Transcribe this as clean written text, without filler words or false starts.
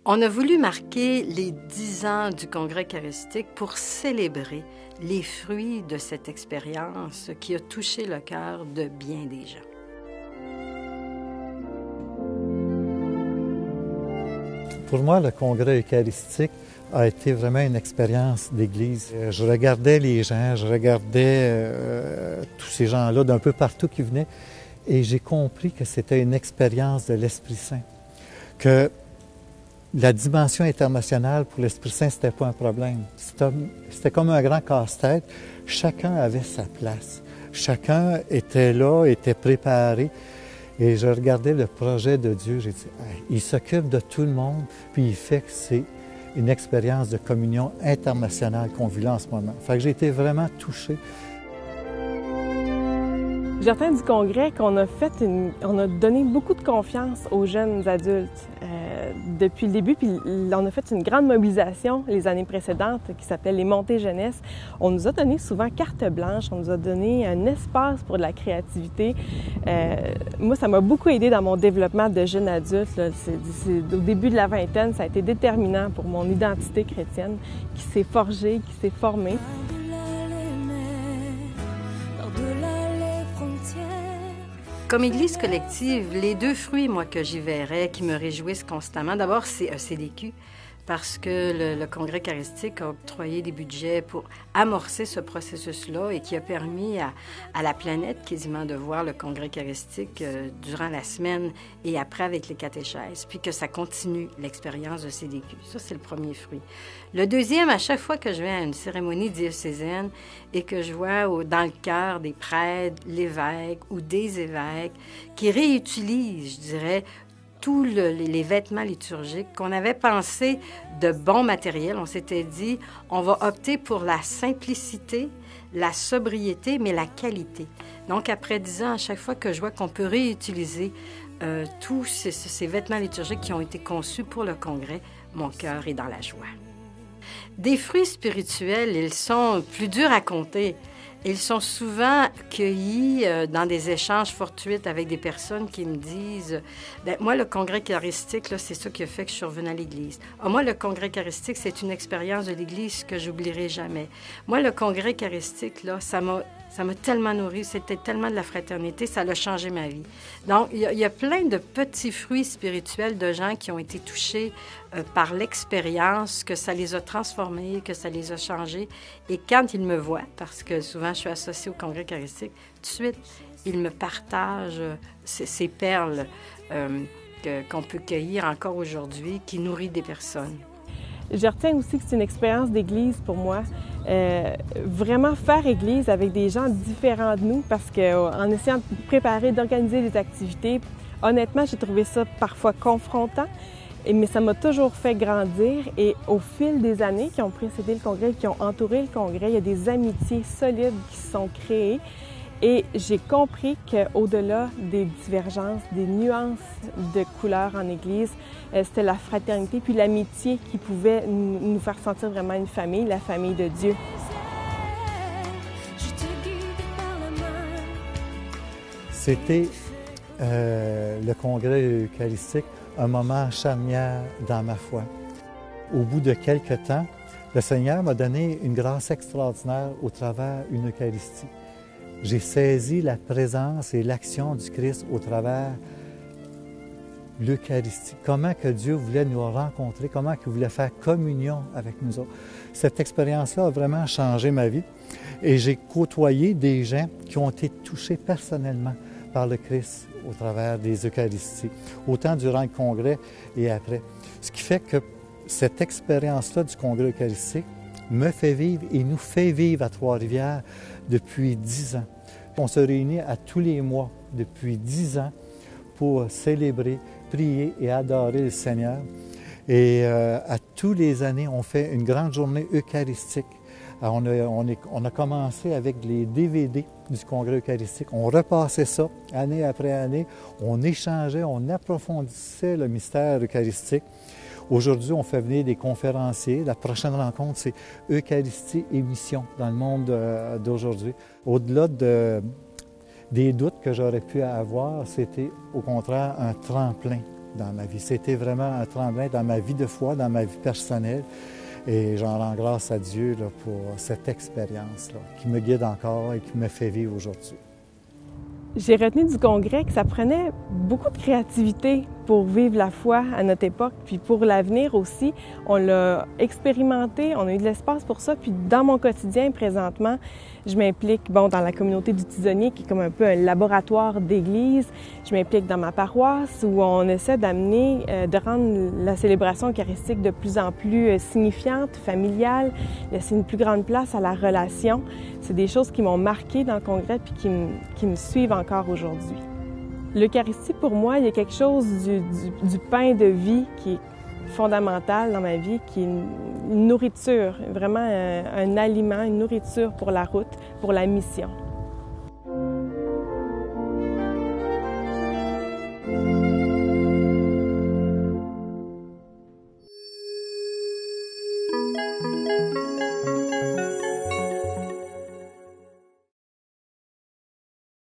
On a voulu marquer les 10 ans du Congrès eucharistique pour célébrer les fruits de cette expérience qui a touché le cœur de bien des gens. Pour moi, le Congrès eucharistique a été vraiment une expérience d'Église. Je regardais les gens, je regardais tous ces gens-là d'un peu partout qui venaient et j'ai compris que c'était une expérience de l'Esprit Saint. Que la dimension internationale pour l'Esprit Saint, c'était pas un problème. C'était comme un grand casse-tête. Chacun avait sa place. Chacun était là, était préparé. Et je regardais le projet de Dieu. J'ai dit, hey, il s'occupe de tout le monde, puis il fait que c'est une expérience de communion internationale qu'on vit là en ce moment. Fait que j'ai été vraiment touché. Je retiens du congrès qu'on a on a donné beaucoup de confiance aux jeunes adultes depuis le début, puis on a fait une grande mobilisation les années précédentes qui s'appelle les Montées Jeunesse. On nous a donné souvent carte blanche, on nous a donné un espace pour de la créativité. Moi, ça m'a beaucoup aidé dans mon développement de jeune adulte. Là. Au début de la vingtaine, ça a été déterminant pour mon identité chrétienne qui s'est forgée, qui s'est formée. Comme Église collective, les deux fruits, moi, que j'y verrais, qui me réjouissent constamment, d'abord, c'est un CDQ, parce que le Congrès eucharistique a octroyé des budgets pour amorcer ce processus-là et qui a permis à la planète quasiment de voir le Congrès eucharistique durant la semaine et après avec les catéchèses, puis que ça continue l'expérience de CDQ. Ça, c'est le premier fruit. Le deuxième, à chaque fois que je vais à une cérémonie diocésaine et que je vois dans le cœur des prêtres, l'évêque ou des évêques qui réutilisent, je dirais, tous les vêtements liturgiques, qu'on avait pensé de bon matériel. On s'était dit, on va opter pour la simplicité, la sobriété, mais la qualité. Donc, après 10 ans, à chaque fois que je vois qu'on peut réutiliser tous ces vêtements liturgiques qui ont été conçus pour le Congrès, mon cœur est dans la joie. Des fruits spirituels, ils sont plus durs à compter. Ils sont souvent cueillis dans des échanges fortuits avec des personnes qui me disent « Moi, le Congrès eucharistique, là, c'est ça qui a fait que je suis revenue à l'Église. Moi, le Congrès eucharistique, c'est une expérience de l'Église que j'oublierai jamais. Moi, le Congrès eucharistique, là, ça m'a tellement nourri, c'était tellement de la fraternité, ça a changé ma vie. » Donc, il y a plein de petits fruits spirituels de gens qui ont été touchés par l'expérience, que ça les a transformés, que ça les a changés. Et quand ils me voient, parce que souvent je suis associée au Congrès eucharistique, tout de suite, ils me partagent ces perles qu'on peut cueillir encore aujourd'hui, qui nourrit des personnes. Je retiens aussi que c'est une expérience d'église pour moi. Vraiment faire église avec des gens différents de nous, parce qu'en essayant de préparer, d'organiser des activités, honnêtement, j'ai trouvé ça parfois confrontant, mais ça m'a toujours fait grandir. Et au fil des années qui ont précédé le Congrès, qui ont entouré le Congrès, il y a des amitiés solides qui se sont créées. Et j'ai compris qu'au-delà des divergences, des nuances de couleurs en Église, c'était la fraternité puis l'amitié qui pouvait nous faire sentir vraiment une famille, la famille de Dieu. C'était le Congrès eucharistique, un moment charnière dans ma foi. Au bout de quelques temps, le Seigneur m'a donné une grâce extraordinaire au travers d'une Eucharistie. J'ai saisi la présence et l'action du Christ au travers de l'Eucharistie. Comment que Dieu voulait nous rencontrer, comment il voulait faire communion avec nous autres. Cette expérience-là a vraiment changé ma vie et j'ai côtoyé des gens qui ont été touchés personnellement par le Christ au travers des Eucharisties, autant durant le Congrès et après. Ce qui fait que cette expérience-là du Congrès eucharistique me fait vivre et nous fait vivre à Trois-Rivières depuis 10 ans. On se réunit à tous les mois depuis 10 ans pour célébrer, prier et adorer le Seigneur. Et à tous les années, on fait une grande journée eucharistique. Alors, on a commencé avec les DVD du Congrès eucharistique. On repassait ça année après année. On échangeait, on approfondissait le mystère eucharistique. Aujourd'hui, on fait venir des conférenciers. La prochaine rencontre, c'est Eucharistie et mission dans le monde d'aujourd'hui. Au-delà des doutes que j'aurais pu avoir, c'était au contraire un tremplin dans ma vie. C'était vraiment un tremplin dans ma vie de foi, dans ma vie personnelle. Et j'en rends grâce à Dieu là, pour cette expérience-là, qui me guide encore et qui me fait vivre aujourd'hui. J'ai retenu du congrès que ça prenait beaucoup de créativité pour vivre la foi à notre époque, puis pour l'avenir aussi. On l'a expérimenté, on a eu de l'espace pour ça, puis dans mon quotidien présentement, je m'implique dans la communauté du Tisonnier, qui est comme un peu un laboratoire d'église. Je m'implique dans ma paroisse, où on essaie d'amener, de rendre la célébration eucharistique de plus en plus signifiante, familiale, laisser une plus grande place à la relation. C'est des choses qui m'ont marqué dans le congrès, puis qui me suivent encore aujourd'hui. L'Eucharistie, pour moi, il y a quelque chose du pain de vie qui est fondamental dans ma vie, qui est une nourriture, vraiment un aliment, une nourriture pour la route, pour la mission.